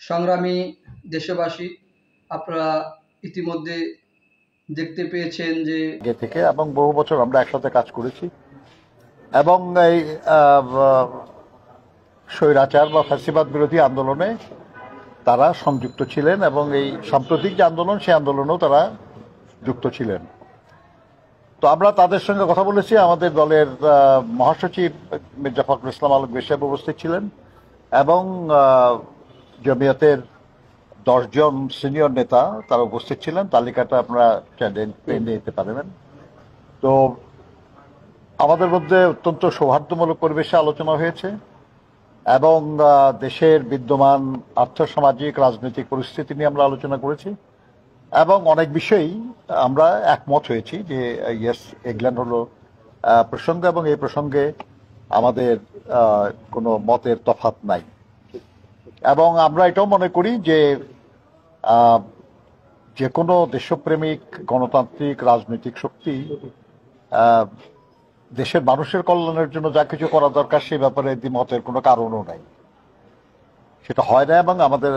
সংগ্রামী দেশবাসী, আপনারা ইতিমধ্যে দেখতে পেয়েছেন যে আগে থেকে এবং বহু বছর আমরা একসাথে কাজ করেছি এবং এই স্বৈরাচার বা ফ্যাসিবাদ বিরোধী আন্দোলনে তারা সংযুক্ত ছিলেন এবং এই সাম্প্রতিক যে আন্দোলন সেই আন্দোলনেও তারা যুক্ত ছিলেন। তো আমরা তাদের সঙ্গে কথা বলেছি। আমাদের দলের মহাসচিব মির্জা ফখরুল ইসলাম আলমগীর সাহেব উপস্থিত ছিলেন এবং জমিয়তের 10 জন সিনিয়র নেতা তারা উপস্থিত ছিলেন। তালিকাটা আপনারা নিতে পারবেন। তো আমাদের মধ্যে অত্যন্ত সৌহার্দ্যমূলক পরিবেশে আলোচনা হয়েছে এবং দেশের বিদ্যমান আর্থসামাজিক রাজনৈতিক পরিস্থিতি নিয়ে আমরা আলোচনা করেছি এবং অনেক বিষয়েই আমরা একমত হয়েছি যে ইয়েস, এগুলো হলো প্রসঙ্গ এবং এই প্রসঙ্গে আমাদের কোনো মতের তফাৎ নাই। এবং আমরা এটাও মনে করি যে যে কোনো দেশপ্রেমিক গণতান্ত্রিক রাজনৈতিক শক্তি দেশের মানুষের কল্যাণের জন্য যা কিছু করা দরকার সে ব্যাপারে দ্বিমতের কোনো কারণও নাই, সেটা হয় না। এবং আমাদের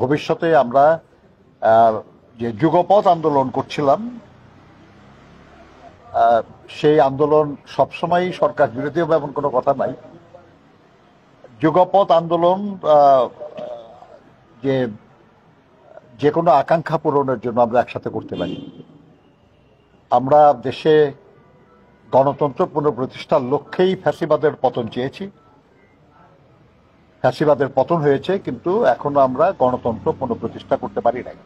ভবিষ্যতে আমরা যে যুগপৎ আন্দোলন করছিলাম সেই আন্দোলন সবসময় সরকার বিরোধী হবে এমন কোনো কথা নাই। যুগপৎ আন্দোলন যে কোনো আকাঙ্ক্ষা পূরণের জন্য আমরা একসাথে করতে পারি। আমরা দেশে গণতন্ত্র পুনঃপ্রতিষ্ঠার লক্ষ্যেই ফ্যাসিবাদের পতন চেয়েছি। ফ্যাসিবাদের পতন হয়েছে, কিন্তু এখনো আমরা গণতন্ত্র পুনঃপ্রতিষ্ঠা করতে পারি নাই।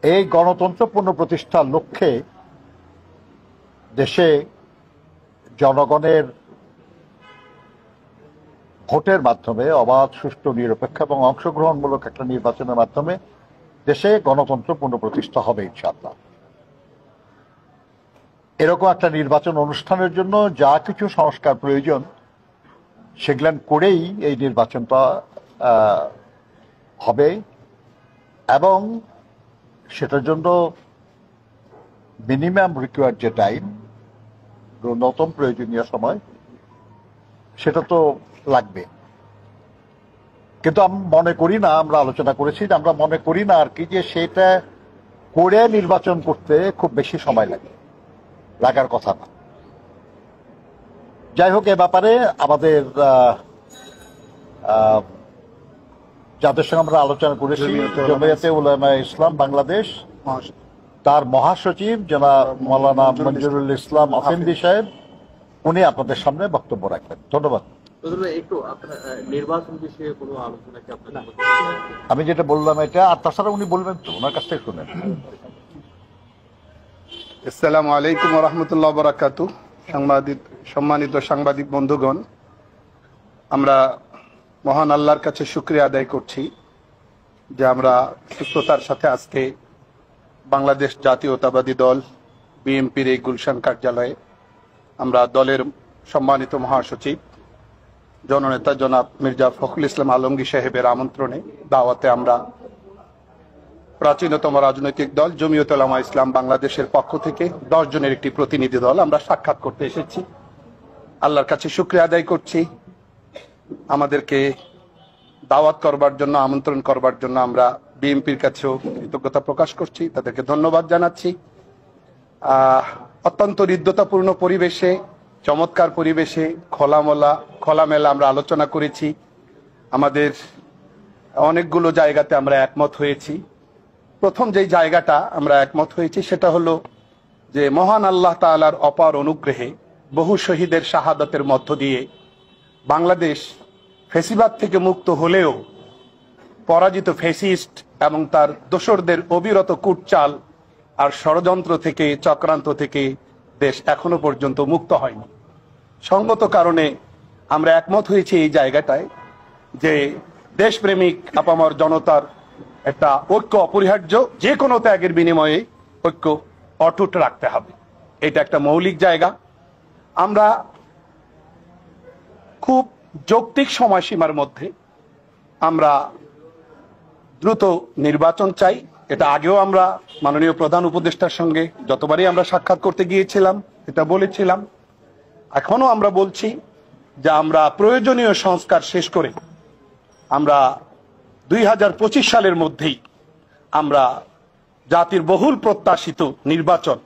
এই গণতন্ত্র পুনঃপ্রতিষ্ঠার লক্ষ্যে দেশে জনগণের ভোটের মাধ্যমে অবাধ, সুষ্ঠু, নিরপেক্ষ এবং অংশগ্রহণমূলক একটা নির্বাচনের মাধ্যমে দেশে গণতন্ত্র পুনঃপ্রতিষ্ঠা হবে ইনশাআল্লাহ। এরকম একটা নির্বাচন অনুষ্ঠানের জন্য যা কিছু সংস্কার প্রয়োজন সেগুলো করেই এই নির্বাচনটা হবে এবং সেটার জন্য মিনিমাম রিকোয়ার্ড যে টাইম, ন্যূনতম প্রয়োজনীয় সময়, সেটা তো লাগবে। কিন্তু আমি মনে করি না, আমরা আলোচনা করেছি যে আমরা মনে করি না আর কি যে সেটা করে নির্বাচন করতে খুব বেশি সময় লাগার কথা না। যাই হোক, এ ব্যাপারে আমাদের যাদের সঙ্গে আমরা আলোচনা করেছি, জমিয়তে উলামায়ে ইসলাম বাংলাদেশ, তার মহাসচিব জনাব মাওলানা মঞ্জুরুল ইসলাম আফেন্দি সাহেব, উনি আপনাদের সামনে বক্তব্য রাখবেন। ধন্যবাদ। আমি যেটা বললাম এটা, আর তাছাড়া উনি বলবেন তো, ওনার কাছ থেকে শুনেন। আসসালামু আলাইকুম ওয়া রাহমাতুল্লাহি ওয়া বারাকাতুহু। সম্মানিত সাংবাদিক বন্ধুগণ, আমরা মহান আল্লাহর কাছে শুকরিয়া আদায় করছি যে আমরা সুস্থতার সাথে আজকে বাংলাদেশ জাতীয়তাবাদী দল বিএনপির এই গুলশান কার্যালয়ে আমরা দলের সম্মানিত মহাসচিব জননেতা জনাব মির্জা ফখরুল ইসলাম আলমগীর সাহেবের আমন্ত্রণে, দাওয়াতে আমরা প্রাচীনতম রাজনৈতিক দল জমিয়তে উলামায়ে ইসলাম বাংলাদেশের পক্ষ থেকে 10 জনের একটি প্রতিনিধি দল আমরা সাক্ষাৎ করতে এসেছি। আল্লাহর কাছে শুকরিয়া আদায় করছি, আমাদেরকে দাওয়াত করবার জন্য, আমন্ত্রণ করবার জন্য আমরা বিএনপির কাছেও কৃতজ্ঞতা প্রকাশ করছি, তাদেরকে ধন্যবাদ জানাচ্ছি। অত্যন্ত হৃদ্যতাপূর্ণ পরিবেশে, চমৎকার পরিবেশে খোলামেলা আমরা আলোচনা করেছি। আমাদের অনেকগুলো জায়গাতে আমরা একমত হয়েছি। প্রথম যেই জায়গাটা আমরা একমত হয়েছি সেটা হলো যে মহান আল্লাহ তাআলার অপার অনুগ্রহে বহু শহীদের শাহাদাতের মধ্য দিয়ে বাংলাদেশ ফ্যাসিবাদ থেকে মুক্ত হলেও পরাজিত ফ্যাসিস্ট এবং তার দোসরদের অবিরত কূটচাল আর ষড়যন্ত্র থেকে, চক্রান্ত থেকে দেশ এখনো পর্যন্ত মুক্ত হয়নি। সঙ্গত কারণে আমরা একমত হয়েছি এই জায়গাটায় যে দেশপ্রেমিক আপামর জনতার একটা ঐক্য অপরিহার্য, যে কোনো ত্যাগের বিনিময়ে ঐক্য অটুট রাখতে হবে। এটা একটা মৌলিক জায়গা। আমরা খুব যৌক্তিক সময়সীমার মধ্যে আমরা দ্রুত নির্বাচন চাই। এটা আগেও আমরা মাননীয় প্রধান উপদেষ্টার সঙ্গে যতবারই আমরা সাক্ষাৎ করতে গিয়েছিলাম এটা বলেছিলাম। এখনো আমরা বলছি যে আমরা প্রয়োজনীয় সংস্কার শেষ করে আমরা 2025 সালের মধ্যেই আমরা জাতির বহুল প্রত্যাশিত নির্বাচন,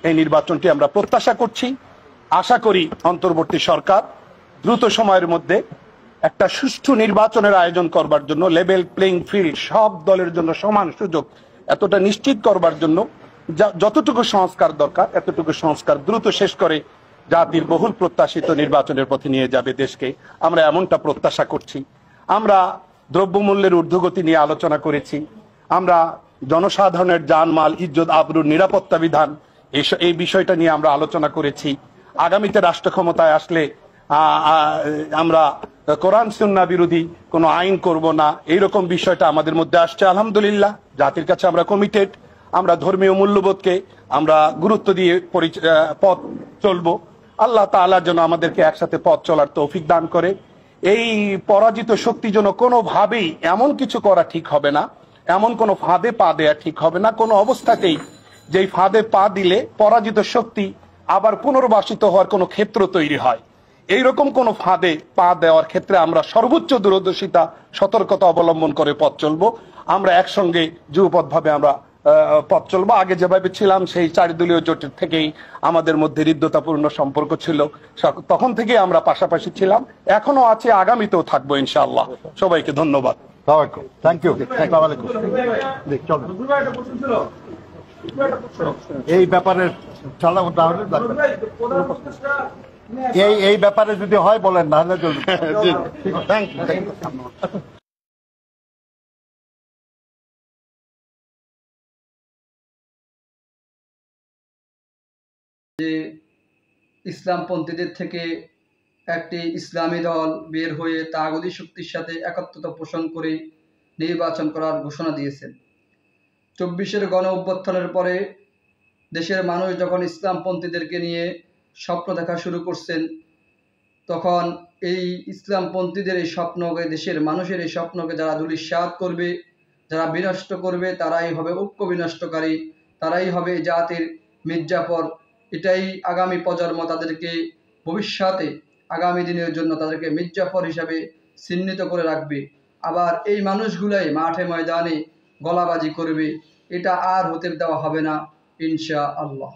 এই নির্বাচনটি আমরা প্রত্যাশা করছি। আশা করি অন্তর্বর্তী সরকার দ্রুত সময়ের মধ্যে একটা সুষ্ঠু নির্বাচনের আয়োজন করবার জন্য, লেভেল প্লেইং ফিল্ড, সব দলের জন্য সমান সুযোগ এতটা নিশ্চিত করবার জন্য যতটুকু সংস্কার দরকার এতটুকু সংস্কার দ্রুত শেষ করে জাতির বহুল প্রত্যাশিত নির্বাচনের পথে নিয়ে যাবে দেশকে, আমরা এমনটা প্রত্যাশা করছি। আমরা দ্রব্যমূল্যের ঊর্ধ্বগতি নিয়ে আলোচনা করেছি, আমরা জনসাধারণের জানমাল, ইজ্জত, আবরুর, নিরাপত্তা বিধান এই বিষয়টা নিয়ে আমরা আলোচনা করেছি। আগামীতে রাষ্ট্র ক্ষমতায় আসলে আমরা কোরআন সুন্নাহ বিরোধী কোনো আইন করব না, এইরকম বিষয়টা আমাদের মধ্যে আসছে। আলহামদুলিল্লাহ, জাতির কাছে আমরা কমিটেড। আমরা ধর্মীয় মূল্যবোধকে আমরা গুরুত্ব দিয়ে পথ চলবো। আল্লাহ তাআলা যেন আমাদেরকে একসাথে পথ চলার তৌফিক দান করে। এই পরাজিত শক্তি যেন কোনোভাবেই এমন কিছু করা ঠিক হবে না, এমন কোনো ফাঁদে পা দেয়া ঠিক হবে না কোনো অবস্থাতেই, যেই ফাঁদে পা দিলে পরাজিত শক্তি আবার পুনর্বাসিত হওয়ার কোনো ক্ষেত্র তৈরি হয়। এইরকম কোনো ফাঁদে পা দেওয়ার ক্ষেত্রে আমরা সর্বোচ্চ দূরদর্শিতা, সতর্কতা অবলম্বন করে পথ চলবো। আমরা একসঙ্গে যুগপথভাবে আমরা পথ চলবো। আগে যেভাবে ছিলাম সেই 4 দলীয় জোটের থেকেই আমাদের মধ্যে হৃদ্যতাপূর্ণ সম্পর্ক ছিল, তখন থেকেই আমরা পাশাপাশি ছিলাম, এখনো আছে, আগামীতেও থাকবো ইনশাআল্লাহ। সবাইকে ধন্যবাদ। Thank you. এই ব্যাপারে এই ব্যাপারে যদি হয় বলেন, না হলে চলবে। যে ইসলামপন্থীদের থেকে একটি ইসলামী দল বের হয়ে তাগুতি শক্তির সাথে একাত্মতা পোষণ করে নির্বাচন করার ঘোষণা দিয়েছেন। 24-এর গণ অভ্যুত্থানের পরে দেশের মানুষ যখন ইসলামপন্থীদেরকে নিয়ে স্বপ্ন দেখা শুরু করছেন, তখন এই ইসলামপন্থীদের এই স্বপ্নকে, দেশের মানুষের এই স্বপ্নকে যারা ধূলিসাৎ করবে, যারা বিনষ্ট করবে, তারাই হবে ঐক্য বিনষ্টকারী, তারাই হবে জাতির মির্জাফর। এটাই আগামী প্রজন্ম তাদেরকে ভবিষ্যতে আগামী দিনের জন্য তাদেরকে মির্জাফর হিসাবে চিহ্নিত করে রাখবে। আবার এই মানুষগুলাই মাঠে ময়দানে গলাবাজি করবে, এটা আর হতে দেওয়া হবে না ইনশাআল্লাহ।